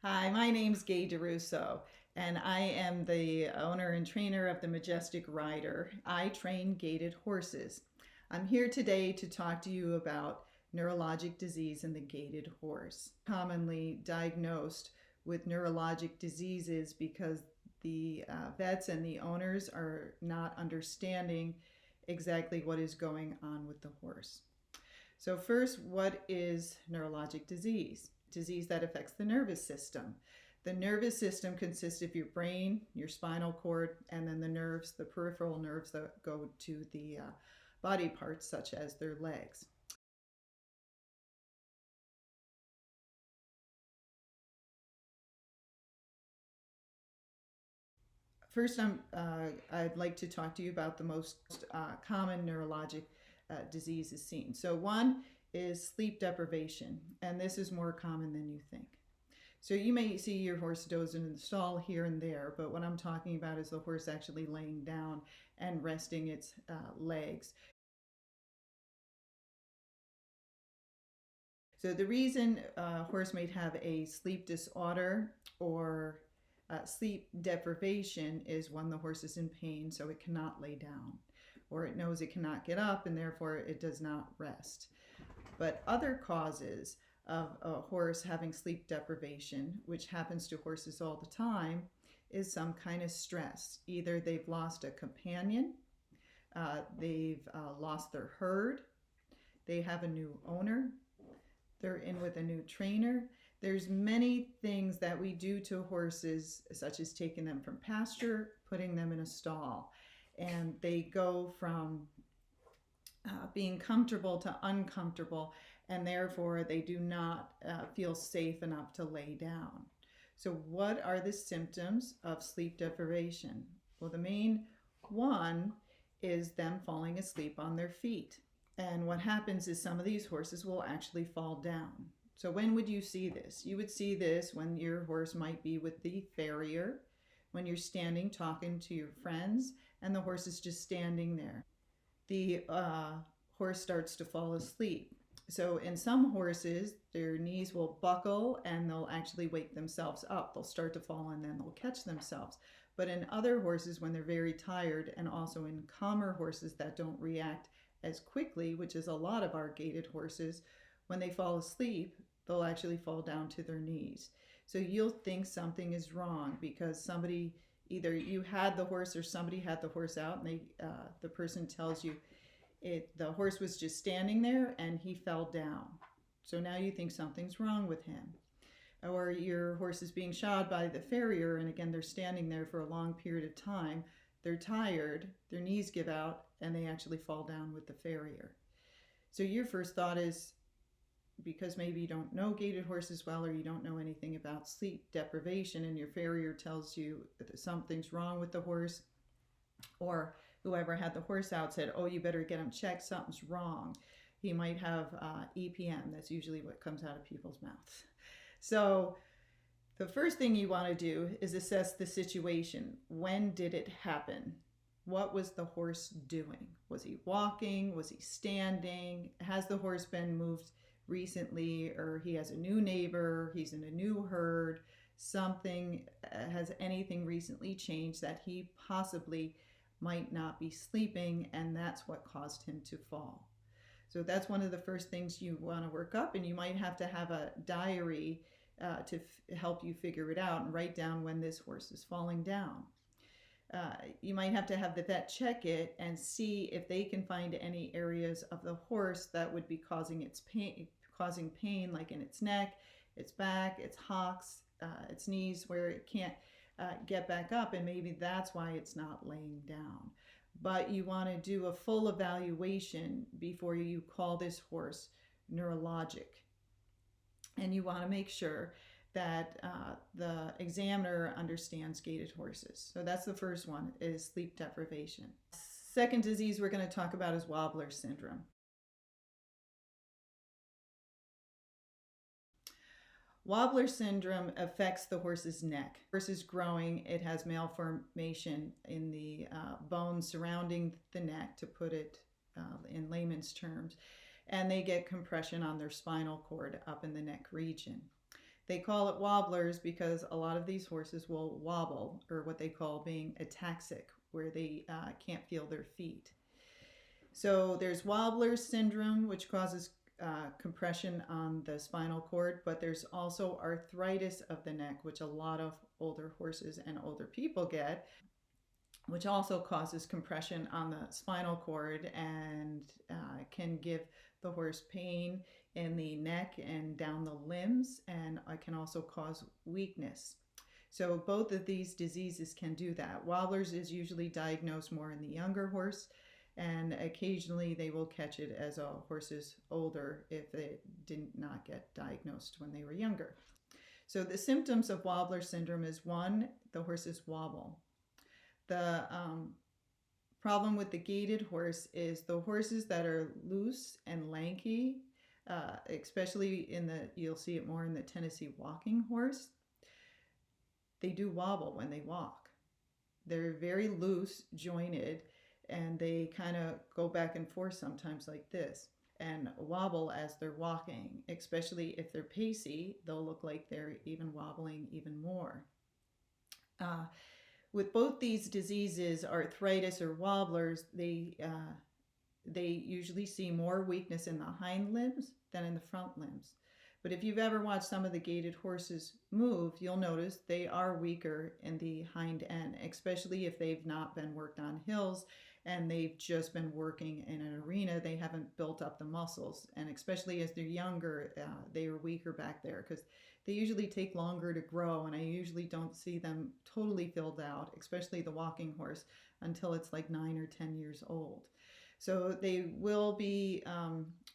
Hi, my name's Gaye DeRusso, and I am the owner and trainer of the Majestic rider. I train gaited horses. I'm here today to talk to you about neurologic disease in the gaited horse. Commonly diagnosed with neurologic diseases because the vets and the owners are not understanding exactly what is going on with the horse. So first, what is neurologic disease? Disease that affects the nervous system. The nervous system consists of your brain, your spinal cord, and then the nerves, the peripheral nerves that go to the body parts such as their legs. First, I'd like to talk to you about the most common neurologic diseases seen. So one is sleep deprivation, and this is more common than you think. So you may see your horse dozing in the stall here and there, but what I'm talking about is the horse actually laying down and resting its legs. So the reason a horse might have a sleep disorder or sleep deprivation is when the horse is in pain, so it cannot lay down, or it knows it cannot get up and therefore it does not rest. But other causes of a horse having sleep deprivation, which happens to horses all the time, is some kind of stress. Either they've lost a companion, they've lost their herd, they have a new owner, they're in with a new trainer. There's many things that we do to horses, such as taking them from pasture, putting them in a stall, and they go from being comfortable to uncomfortable, and therefore they do not feel safe enough to lay down. So what are the symptoms of sleep deprivation? Well, the main one is them falling asleep on their feet. And what happens is some of these horses will actually fall down. So when would you see this? You would see this when your horse might be with the farrier, when you're standing talking to your friends, and the horse is just standing there. The horse starts to fall asleep. So in some horses, their knees will buckle and they'll actually wake themselves up. They'll start to fall and then they'll catch themselves. But in other horses, when they're very tired, and also in calmer horses that don't react as quickly, which is a lot of our gaited horses, when they fall asleep, they'll actually fall down to their knees. So you'll think something is wrong because somebody, either you had the horse or somebody had the horse out, and the person tells you the horse was just standing there and he fell down. So now you think something's wrong with him. Or your horse is being shod by the farrier, and again, they're standing there for a long period of time. They're tired, their knees give out, and they actually fall down with the farrier. So your first thought is, because maybe you don't know gaited horses well, or you don't know anything about sleep deprivation, and your farrier tells you that something's wrong with the horse, or whoever had the horse out said, oh, you better get him checked, something's wrong. He might have EPM. That's usually what comes out of people's mouths. So the first thing you want to do is assess the situation. When did it happen? What was the horse doing? Was he walking? Was he standing? Has the horse been moved recently, or he has a new neighbor, he's in a new herd, something, has anything recently changed that he possibly might not be sleeping, and that's what caused him to fall. So that's one of the first things you want to work up, and you might have to have a diary to help you figure it out and write down when this horse is falling down. You might have to have the vet check it and see if they can find any areas of the horse that would be causing pain, like in its neck, its back, its hocks, its knees, where it can't get back up, and maybe that's why it's not laying down. But you want to do a full evaluation before you call this horse neurologic. And you want to make sure that the examiner understands gaited horses. So that's the first one, is sleep deprivation. Second disease we're going to talk about is Wobbler syndrome. Wobbler syndrome affects the horse's neck. The horse is growing, it has malformation in the bones surrounding the neck, to put it in layman's terms, and they get compression on their spinal cord up in the neck region. They call it wobblers because a lot of these horses will wobble, or what they call being ataxic, where they can't feel their feet. So there's Wobbler's syndrome, which causes compression on the spinal cord, but there's also arthritis of the neck, which a lot of older horses and older people get, which also causes compression on the spinal cord and can give the horse pain in the neck and down the limbs, and can also cause weakness. So both of these diseases can do that. Wobblers is usually diagnosed more in the younger horse, and occasionally they will catch it as a horse is older if they did not get diagnosed when they were younger. So the symptoms of Wobbler syndrome is, one, the horses wobble. The problem with the gaited horse is the horses that are loose and lanky, especially you'll see it more in the Tennessee walking horse, they do wobble when they walk. They're very loose, jointed, and they kind of go back and forth sometimes like this and wobble as they're walking. Especially if they're pacey, they'll look like they're even wobbling even more. With both these diseases, arthritis or wobblers, they usually see more weakness in the hind limbs than in the front limbs. But if you've ever watched some of the gaited horses move, you'll notice they are weaker in the hind end, especially if they've not been worked on hills and they've just been working in an arena. They haven't built up the muscles, and especially as they're younger, they are weaker back there because they usually take longer to grow, and I usually don't see them totally filled out, especially the walking horse, until it's like 9 or 10 years old. So they will be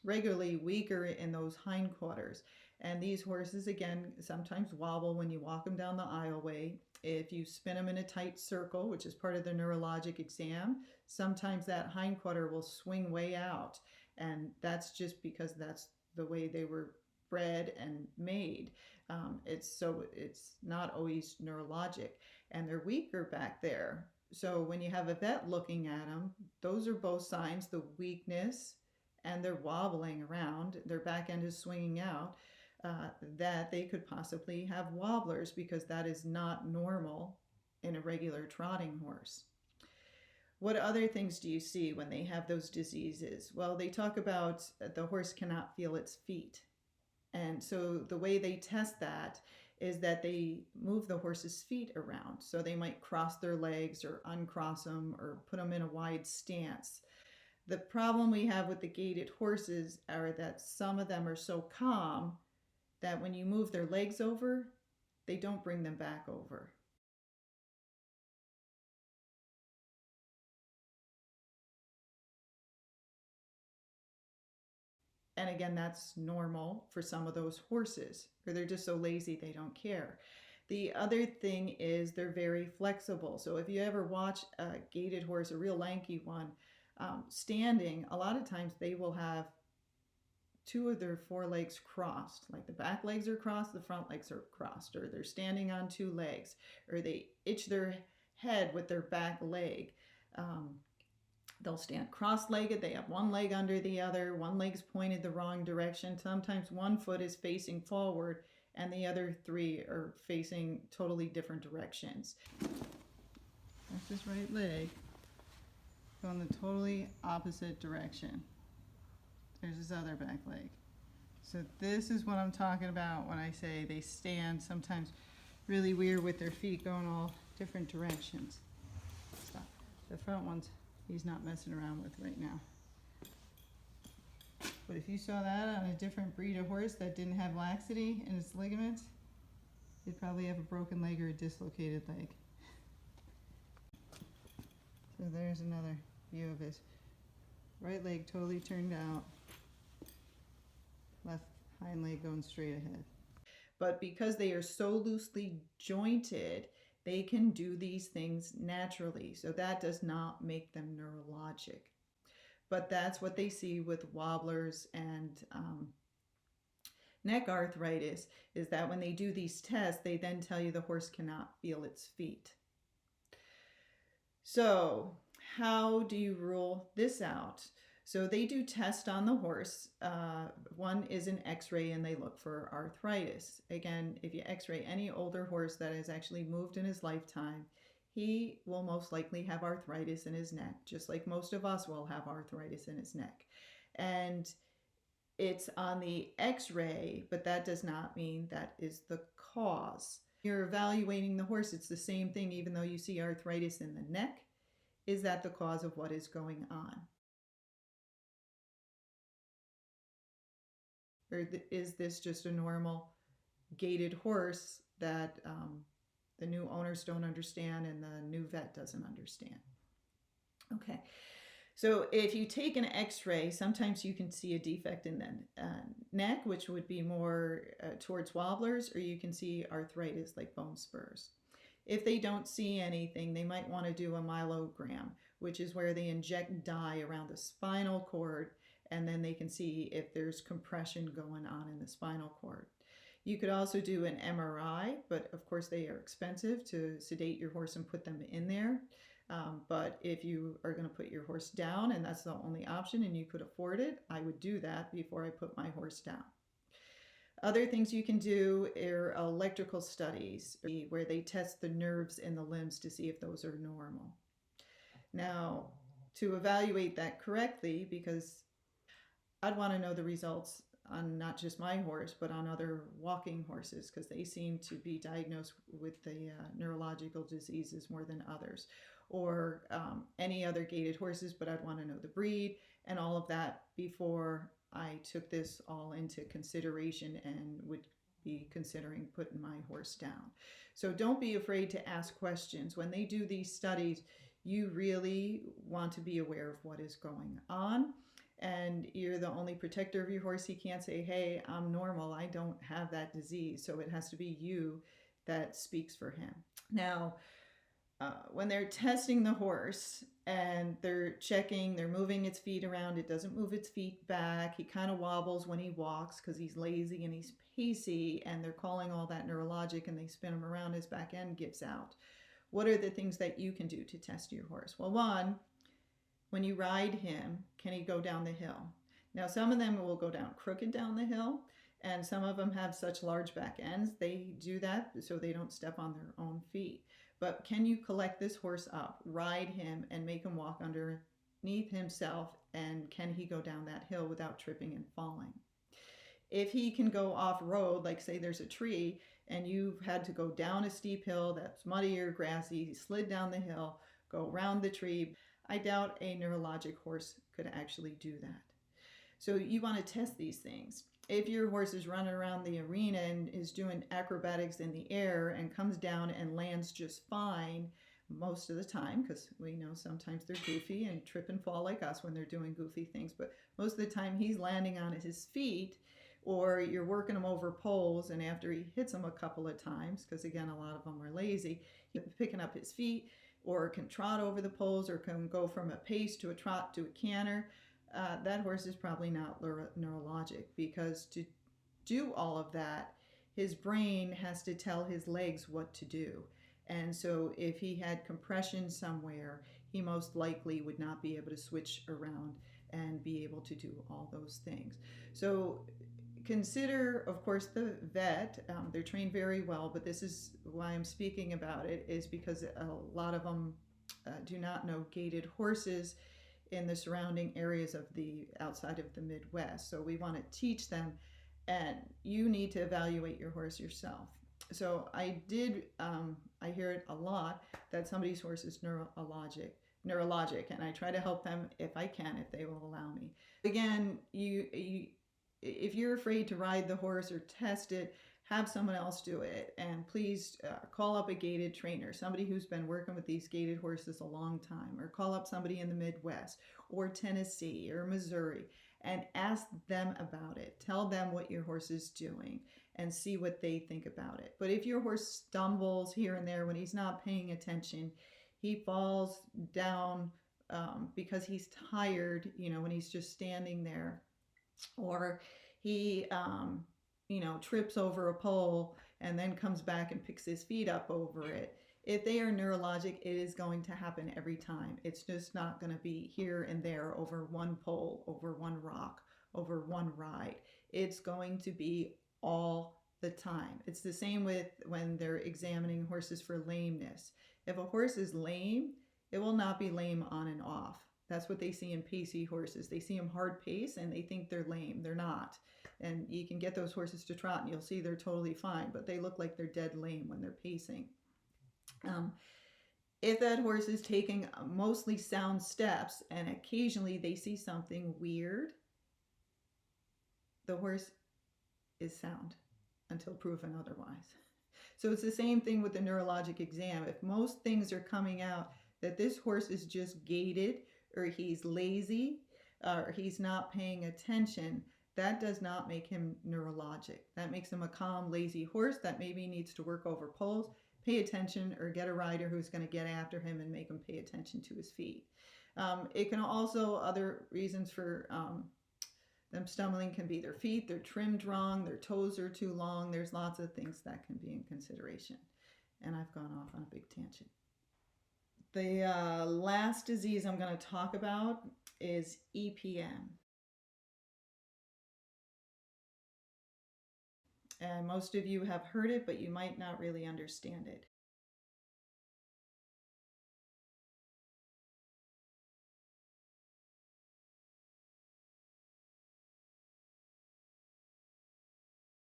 regularly weaker in those hindquarters. And these horses, again, sometimes wobble when you walk them down the aisleway. If you spin them in a tight circle, which is part of the neurologic exam, sometimes that hindquarter will swing way out. And that's just because that's the way they were bred and made. It's not always neurologic. And they're weaker back there. So when you have a vet looking at them, those are both signs, the weakness and they're wobbling around, their back end is swinging out, that they could possibly have wobblers, because that is not normal in a regular trotting horse. What other things do you see when they have those diseases? Well, they talk about the horse cannot feel its feet. And so the way they test that is that they move the horse's feet around. So they might cross their legs or uncross them or put them in a wide stance. The problem we have with the gaited horses are that some of them are so calm that when you move their legs over, they don't bring them back over. And again, that's normal for some of those horses, or they're just so lazy they don't care. The other thing is they're very flexible. So if you ever watch a gaited horse, a real lanky one, standing, a lot of times they will have 2 of their 4 legs crossed. Like the back legs are crossed, the front legs are crossed, or they're standing on 2 legs, or they itch their head with their back leg. They'll stand cross-legged. They have 1 leg under the other. 1 leg's pointed the wrong direction. Sometimes 1 foot is facing forward and the other 3 are facing totally different directions. That's his right leg going the totally opposite direction. There's his other back leg. So this is what I'm talking about when I say they stand sometimes really weird with their feet going all different directions. Stop. The front ones he's not messing around with right now. But if you saw that on a different breed of horse that didn't have laxity in its ligaments, it'd probably have a broken leg or a dislocated leg. So there's another view of his right leg totally turned out, left hind leg going straight ahead. But because they are so loosely jointed, they can do these things naturally. So that does not make them neurologic. But that's what they see with wobblers and neck arthritis, is that when they do these tests, they then tell you the horse cannot feel its feet. So how do you rule this out? So they do test on the horse. One is an x-ray, and they look for arthritis. Again, if you x-ray any older horse that has actually moved in his lifetime, he will most likely have arthritis in his neck, just like most of us will have arthritis in his neck. And it's on the x-ray, but that does not mean that is the cause. You're evaluating the horse, it's the same thing, even though you see arthritis in the neck. Is that the cause of what is going on? Or is this just a normal gaited horse that the new owners don't understand and the new vet doesn't understand? Okay, so if you take an x-ray, sometimes you can see a defect in the neck, which would be more towards wobblers, or you can see arthritis like bone spurs. If they don't see anything, they might want to do a myelogram, which is where they inject dye around the spinal cord, and then they can see if there's compression going on in the spinal cord. You could also do an MRI, but of course they are expensive to sedate your horse and put them in there. But if you are going to put your horse down and that's the only option and you could afford it, I would do that before I put my horse down. Other things you can do are electrical studies where they test the nerves in the limbs to see if those are normal. Now, to evaluate that correctly, because I'd want to know the results on not just my horse, but on other walking horses, because they seem to be diagnosed with the neurological diseases more than others, or any other gaited horses, but I'd want to know the breed and all of that before I took this all into consideration and would be considering putting my horse down. So don't be afraid to ask questions. When they do these studies, you really want to be aware of what is going on. And you're the only protector of your horse. He can't say, hey, I'm normal, I don't have that disease. So it has to be you that speaks for him. Now, when they're testing the horse and they're checking, they're moving its feet around, it doesn't move its feet back. He kind of wobbles when he walks because he's lazy and he's pacey, and they're calling all that neurologic, and they spin him around, his back end gives out. What are the things that you can do to test your horse? Well, one, when you ride him, can he go down the hill? Now, some of them will go down crooked down the hill, and some of them have such large back ends, they do that so they don't step on their own feet. But can you collect this horse up, ride him, and make him walk underneath himself, and can he go down that hill without tripping and falling? If he can go off-road, like say there's a tree, and you've had to go down a steep hill that's muddy or grassy, slid down the hill, go around the tree, I doubt a neurologic horse could actually do that. So you want to test these things. If your horse is running around the arena and is doing acrobatics in the air and comes down and lands just fine most of the time, because we know sometimes they're goofy and trip and fall like us when they're doing goofy things, but most of the time he's landing on his feet, or you're working him over poles, and after he hits them a couple of times, because again, a lot of them are lazy, he's picking up his feet, or can trot over the poles, or can go from a pace to a trot to a canter, that horse is probably not neurologic, because to do all of that, his brain has to tell his legs what to do. And so if he had compression somewhere, he most likely would not be able to switch around and be able to do all those things. So consider, of course, the vet. They're trained very well, but this is why I'm speaking about it, is because a lot of them do not know gaited horses in the surrounding areas of the outside of the Midwest. So we want to teach them, and you need to evaluate your horse yourself. So I hear it a lot that somebody's horse is neurologic, and I try to help them if I can, if they will allow me. Again, if you're afraid to ride the horse or test it, have someone else do it. And please call up a gaited trainer, somebody who's been working with these gaited horses a long time, or call up somebody in the Midwest or Tennessee or Missouri and ask them about it. Tell them what your horse is doing and see what they think about it. But if your horse stumbles here and there when he's not paying attention, he falls down because he's tired, when he's just standing there, or he trips over a pole and then comes back and picks his feet up over it. If they are neurologic, it is going to happen every time. It's just not going to be here and there over one pole, over one rock, over one ride. It's going to be all the time. It's the same with when they're examining horses for lameness. If a horse is lame, it will not be lame on and off. That's what they see in pacey horses. They see them hard pace and they think they're lame. They're not. And you can get those horses to trot and you'll see they're totally fine, but they look like they're dead lame when they're pacing. If that horse is taking mostly sound steps and occasionally they see something weird, the horse is sound until proven otherwise. So it's the same thing with the neurologic exam. If most things are coming out that this horse is just gated, or he's lazy, or he's not paying attention, that does not make him neurologic. That makes him a calm, lazy horse that maybe needs to work over poles, pay attention, or get a rider who's going to get after him and make him pay attention to his feet. It can also, other reasons for them stumbling can be their feet, they're trimmed wrong, their toes are too long. There's lots of things that can be in consideration. And I've gone off on a big tangent. The last disease I'm going to talk about is EPM. And most of you have heard it, but you might not really understand it.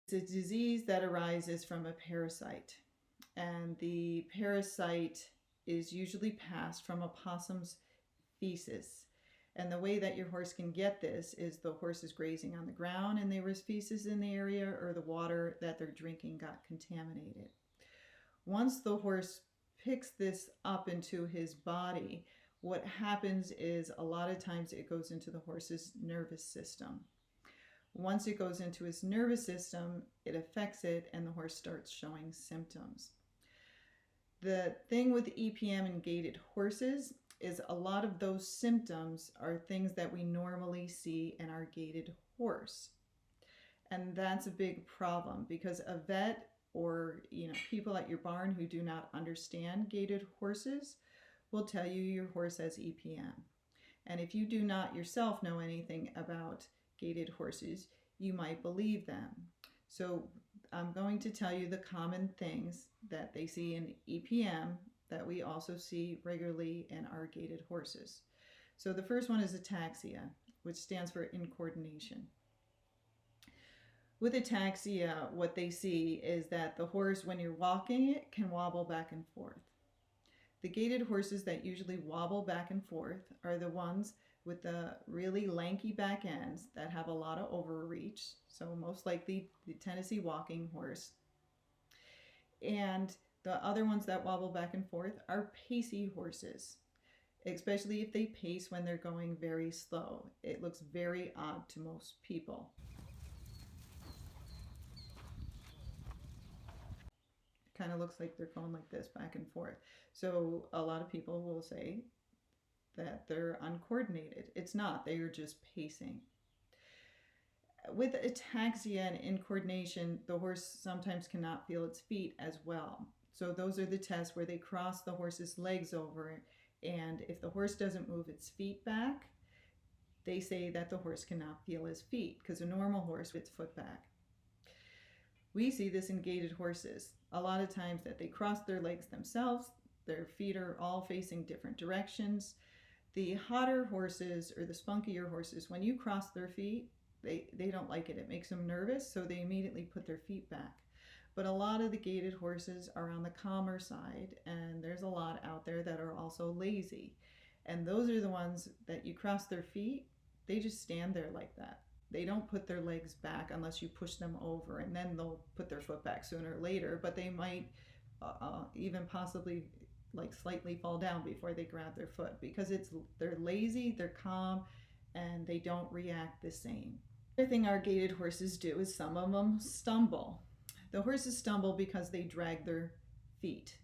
It's a disease that arises from a parasite, and the parasite is usually passed from a possum's feces. And the way that your horse can get this is the horse is grazing on the ground and there was feces in the area, or the water that they're drinking got contaminated. Once the horse picks this up into his body, what happens is a lot of times it goes into the horse's nervous system. Once it goes into his nervous system, it affects it and the horse starts showing symptoms. The thing with EPM and gaited horses is a lot of those symptoms are things that we normally see in our gaited horse. And that's a big problem because a vet or people at your barn who do not understand gaited horses will tell you your horse has EPM. And if you do not yourself know anything about gaited horses, you might believe them. So I'm going to tell you the common things that they see in EPM that we also see regularly in our gaited horses. So the first one is ataxia, which stands for incoordination. With ataxia, what they see is that the horse, when you're walking it, can wobble back and forth. The gaited horses that usually wobble back and forth are the ones with the really lanky back ends that have a lot of overreach. So most likely the Tennessee walking horse. And the other ones that wobble back and forth are pacey horses, especially if they pace when they're going very slow. It looks very odd to most people. It kind of looks like they're going like this back and forth. So a lot of people will say that they're uncoordinated. It's not, they are just pacing. With ataxia and incoordination, the horse sometimes cannot feel its feet as well. So those are the tests where they cross the horse's legs over, and if the horse doesn't move its feet back, they say that the horse cannot feel his feet, because a normal horse with its foot back. We see this in gaited horses. A lot of times that they cross their legs themselves, their feet are all facing different directions. The hotter horses or the spunkier horses, when you cross their feet, they don't like it. It makes them nervous, so they immediately put their feet back. But a lot of the gaited horses are on the calmer side, and there's a lot out there that are also lazy. And those are the ones that you cross their feet, they just stand there like that. They don't put their legs back unless you push them over, and then they'll put their foot back sooner or later, but they might even possibly like slightly fall down before they grab their foot, because they're lazy, they're calm, and they don't react the same. The other thing our gaited horses do is some of them stumble. The horses stumble because they drag their feet.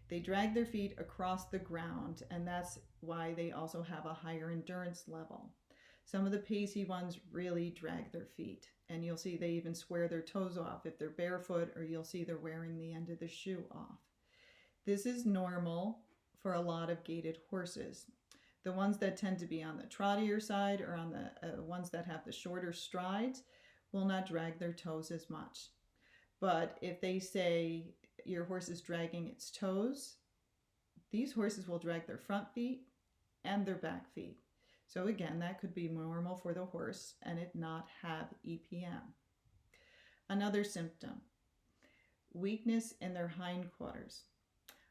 They drag their feet across the ground, and that's why they also have a higher endurance level. Some of the pacey ones really drag their feet, and you'll see they even square their toes off if they're barefoot, or you'll see they're wearing the end of the shoe off. This is normal for a lot of gaited horses. The ones that tend to be on the trottier side or on the ones that have the shorter strides will not drag their toes as much. But if they say your horse is dragging its toes, these horses will drag their front feet and their back feet. So again, that could be normal for the horse and it not have EPM. Another symptom, weakness in their hindquarters.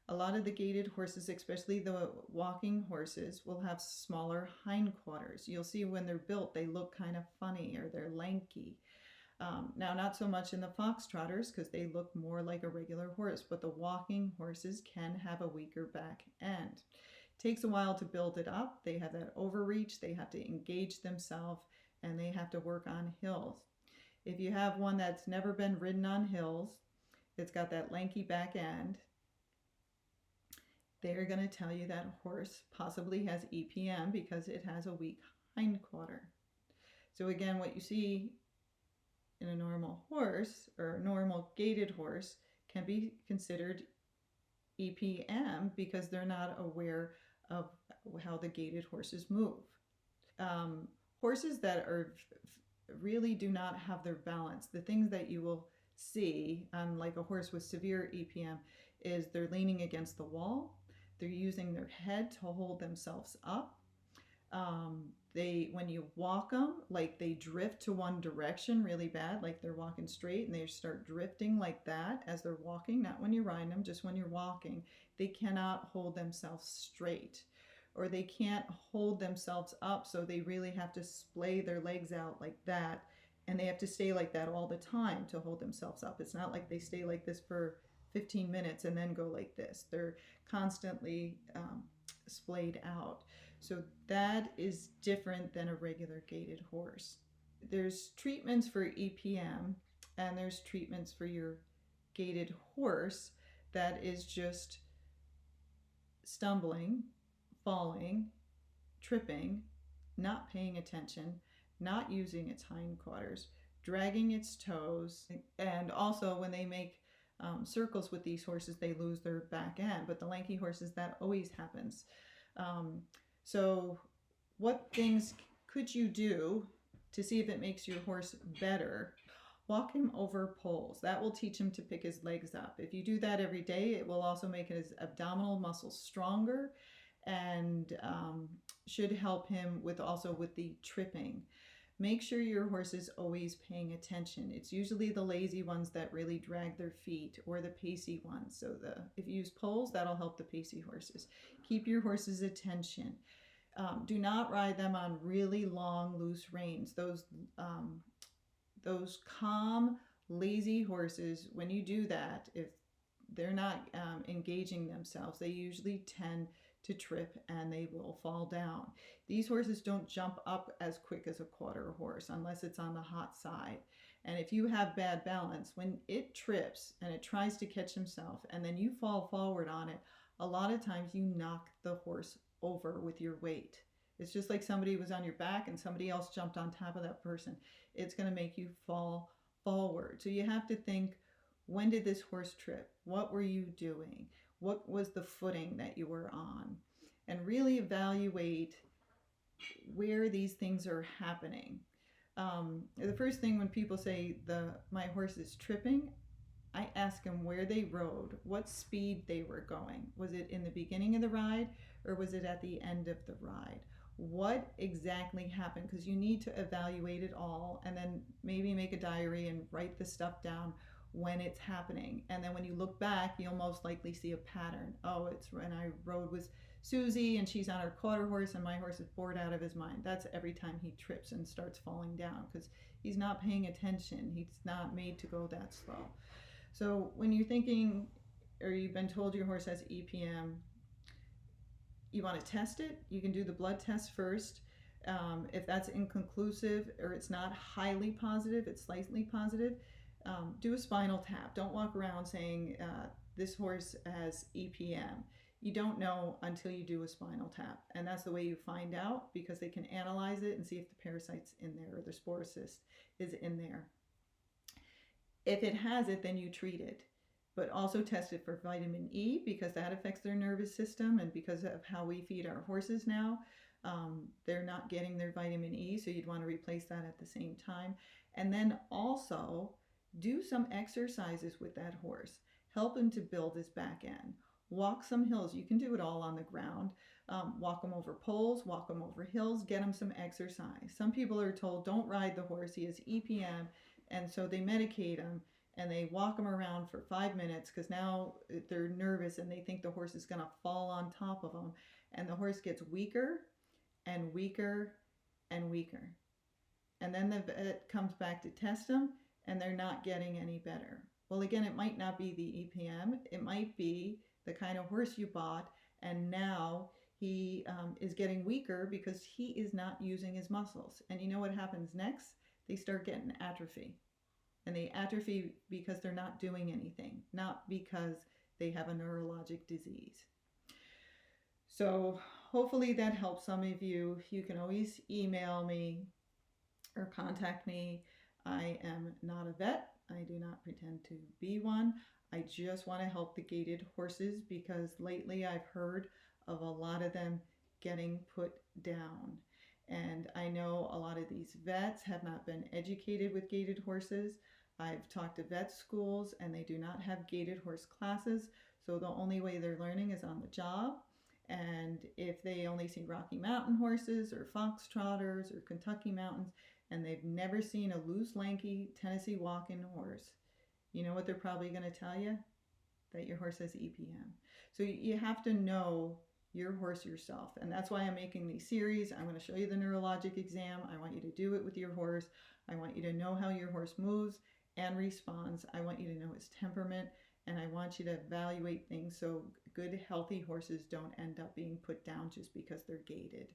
A lot of the gaited horses, especially the walking horses, will have smaller hindquarters. You'll see when they're built, they look kind of funny or they're lanky. Now, not so much in the foxtrotters because they look more like a regular horse, but the walking horses can have a weaker back end. It takes a while to build it up. They have that overreach, they have to engage themselves, and they have to work on hills. If you have one that's never been ridden on hills, it's got that lanky back end, they're going to tell you that horse possibly has EPM because it has a weak hindquarter. So again, what you see in a normal horse or a normal gaited horse can be considered EPM because they're not aware of how the gaited horses move. Horses that are really do not have their balance, the things that you will see on like a horse with severe EPM is they're leaning against the wall, they're using their head to hold themselves up. When you walk them, like they drift to one direction really bad, like they're walking straight and they start drifting like that as they're walking, not when you're riding them, just when you're walking. They cannot hold themselves straight, or they can't hold themselves up, so they really have to splay their legs out like that, and they have to stay like that all the time to hold themselves up. It's not like they stay like this for 15 minutes and then go like this. They're constantly splayed out. So that is different than a regular gaited horse. There's treatments for EPM and there's treatments for your gaited horse that is just stumbling, falling, tripping, not paying attention, not using its hindquarters, dragging its toes, and also when they make circles with these horses, they lose their back end. But the lanky horses, that always happens. So what things could you do to see if it makes your horse better? Walk him over poles. That will teach him to pick his legs up. If you do that every day, it will also make his abdominal muscles stronger and should help him with the tripping. Make sure your horse is always paying attention. It's usually the lazy ones that really drag their feet, or the pacey ones. So if you use poles, that'll help the pacey horses. Keep your horse's attention. Do not ride them on really long, loose reins. Those calm, lazy horses, when you do that, if they're not engaging themselves, they usually tend to trip and they will fall down. These horses don't jump up as quick as a quarter horse unless it's on the hot side. And if you have bad balance, when it trips and it tries to catch himself and then you fall forward on it, a lot of times you knock the horse over with your weight. It's just like somebody was on your back and somebody else jumped on top of that person. It's going to make you fall forward. So you have to think, when did this horse trip? What were you doing? What was the footing that you were on? And really evaluate where these things are happening. The first thing when people say my horse is tripping, I ask them where they rode, what speed they were going. Was it in the beginning of the ride or was it at the end of the ride? What exactly happened? Because you need to evaluate it all and then maybe make a diary and write the stuff down when it's happening. And then when you look back, you'll most likely see a pattern. Oh, it's when I rode with Susie and she's on her quarter horse and my horse is bored out of his mind. That's every time he trips and starts falling down because he's not paying attention. He's not made to go that slow. So when you're thinking or you've been told your horse has EPM, you want to test it. You can do the blood test first. If that's inconclusive or it's not highly positive, it's slightly positive, do a spinal tap. Don't walk around saying this horse has EPM. You don't know until you do a spinal tap. And that's the way you find out, because they can analyze it and see if the parasite's in there or the sporocyst is in there. If it has it, then you treat it. but also tested for vitamin E because that affects their nervous system, and because of how we feed our horses now, they're not getting their vitamin E, so you'd want to replace that at the same time. And then also do some exercises with that horse. Help him to build his back end. Walk some hills. You can do it all on the ground. Walk them over poles, walk them over hills, get them some exercise. Some people are told don't ride the horse, he has EPM, and so they medicate him and they walk him around for 5 minutes because now they're nervous and they think the horse is going to fall on top of them. And the horse gets weaker and weaker and weaker. And then the vet comes back to test them and they're not getting any better. Well, again, it might not be the EPM. It might be the kind of horse you bought, and now he is getting weaker because he is not using his muscles. And you know what happens next? They start getting atrophy. And they atrophy because they're not doing anything, not because they have a neurologic disease. So hopefully that helps some of you. You can always email me or contact me. I am not a vet. I do not pretend to be one. I just want to help the gaited horses because lately I've heard of a lot of them getting put down. And I know a lot of these vets have not been educated with gaited horses. I've talked to vet schools and they do not have gaited horse classes. So the only way they're learning is on the job. And if they only see Rocky Mountain horses or foxtrotters or Kentucky Mountains, and they've never seen a loose, lanky Tennessee walking horse, you know what they're probably going to tell you? That your horse has EPM. So you have to know your horse yourself. And that's why I'm making these series. I'm going to show you the neurologic exam. I want you to do it with your horse. I want you to know how your horse moves and responds. I want you to know his temperament. And I want you to evaluate things so good, healthy horses don't end up being put down just because they're gaited.